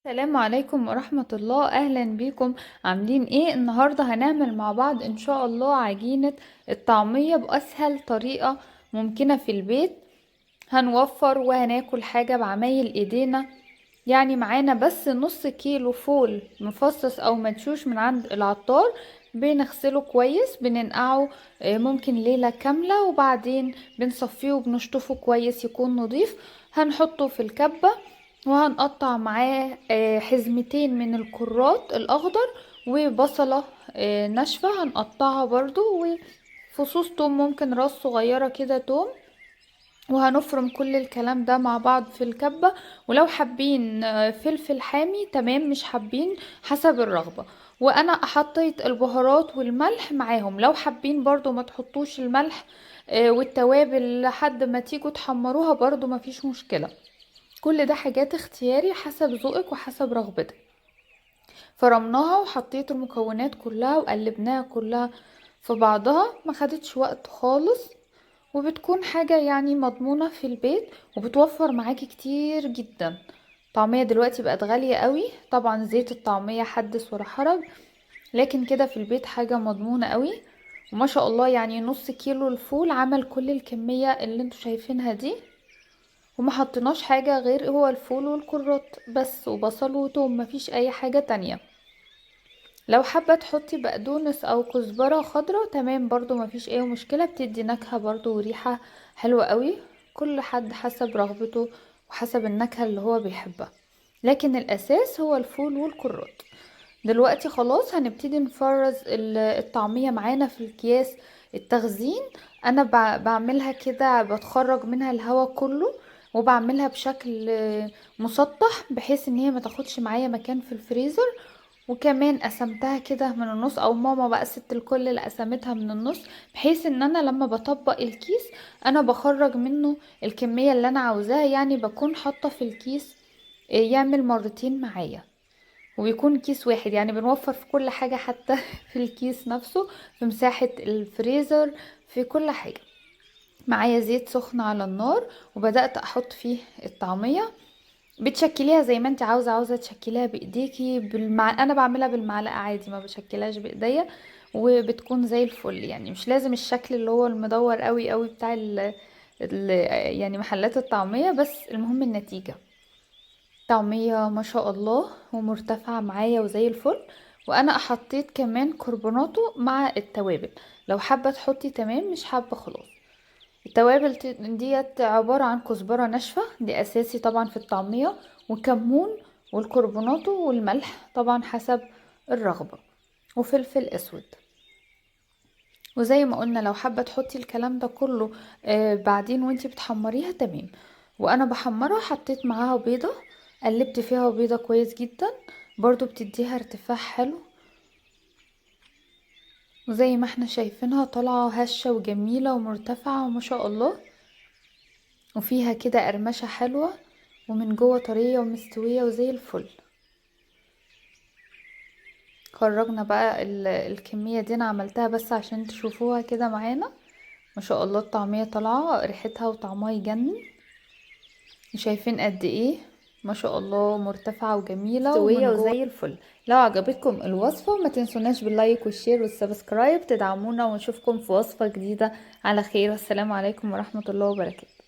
السلام عليكم ورحمة الله، اهلا بيكم. عاملين ايه؟ النهاردة هنعمل مع بعض ان شاء الله عجينة الطعمية باسهل طريقة ممكنة في البيت. هنوفر وهناكل حاجة بعمايل ايدينا. يعني معانا بس نص كيلو فول مفصص او مدشوش من عند العطار. بنغسله كويس، بننقعه ممكن ليلة كاملة، وبعدين بنصفيه وبنشطفه كويس يكون نظيف. هنحطه في الكبة وهنقطع معاه حزمتين من الكرات الاخضر، وبصلة ناشفة هنقطعها برضو، وفصوص توم ممكن راس صغيرة كده توم. وهنفرم كل الكلام ده مع بعض في الكبة. ولو حابين فلفل حامي تمام، مش حابين حسب الرغبة. وانا حطيت البهارات والملح معاهم، لو حابين برضو ما تحطوش الملح والتوابل لحد ما تيجوا تحمروها برضو ما فيش مشكلة. كل ده حاجات اختياري حسب ذوقك وحسب رغبتك. فرمناها وحطيت المكونات كلها وقلبناها كلها في بعضها، ما خدتش وقت خالص. وبتكون حاجة يعني مضمونة في البيت، وبتوفر معاكي كتير جدا. الطعمية دلوقتي بقت غالية قوي، طبعا زيت الطعمية حدث ولا حرج. لكن كده في البيت حاجة مضمونة قوي. وما شاء الله يعني نص كيلو الفول عمل كل الكمية اللي انتوا شايفينها دي. وما حطيناش حاجة غير هو الفول والكرات بس، وبصل وتوم، مفيش اي حاجة تانية. لو حابة تحطي بقدونس او كزبرة خضرة تمام برضو مفيش اي مشكلة، بتدي نكهة برضو وريحة حلوة قوي. كل حد حسب رغبته وحسب النكهة اللي هو بيحبها. لكن الاساس هو الفول والكرات. دلوقتي خلاص هنبتدي نفرز الطعمية معانا في الكياس التخزين. انا بعملها كده، بتخرج منها الهواء كله، وبعملها بشكل مسطح بحيث ان هي ما تاخدش معايا مكان في الفريزر. وكمان قسمتها كده من النص، او ماما بقى ست الكل اللي قسمتها من النص، بحيث ان انا لما بطبق الكيس انا بخرج منه الكمية اللي انا عاوزاها، يعني بكون حاطة في الكيس يعمل مرتين معايا. وبيكون كيس واحد، يعني بنوفر في كل حاجة حتى في الكيس نفسه، في مساحة الفريزر، في كل حاجة. معايا زيت سخن على النار، وبدأت احط فيه الطعمية. بتشكليها زي ما انت عاوزة تشكليها بايديكي انا بعملها بالمعلقة عادي، ما بشكلهاش بايديا. وبتكون زي الفل، يعني مش لازم الشكل اللي هو المدور قوي قوي بتاع يعني محلات الطعمية، بس المهم النتيجة. طعمية ما شاء الله ومرتفعة معايا وزي الفل. وانا حطيت كمان كربوناتو مع التوابل. لو حابة تحطي تمام، مش حابة خلاص. التوابل ديت عبارة عن كزبرة ناشفة، دي اساسي طبعا في الطعمية. وكمون والكربوناتو والملح طبعا حسب الرغبة. وفلفل اسود. وزي ما قلنا لو حابة تحطي الكلام ده كله بعدين وانتي بتحمريها تمام. وانا بحمرها حطيت معاها بيضة، قلبت فيها بيضة كويس جدا، برضو بتديها ارتفاع حلو. وزي ما احنا شايفينها طالعة هشة وجميلة ومرتفعة وما شاء الله. وفيها كده قرمشة حلوة، ومن جوه طرية ومستوية وزي الفل. خرجنا بقى الكمية دي انا عملتها بس عشان تشوفوها كده معانا. ما شاء الله الطعمية طالعة ريحتها وطعمها يجنن. شايفين قد ايه؟ ما شاء الله مرتفعة وجميلة مستوية ومن جوه وزي الفل. لو عجبتكم الوصفة ما تنسوناش باللايك والشير والسبسكرايب تدعمونا، ونشوفكم في وصفة جديدة على خير. والسلام عليكم ورحمة الله وبركاته.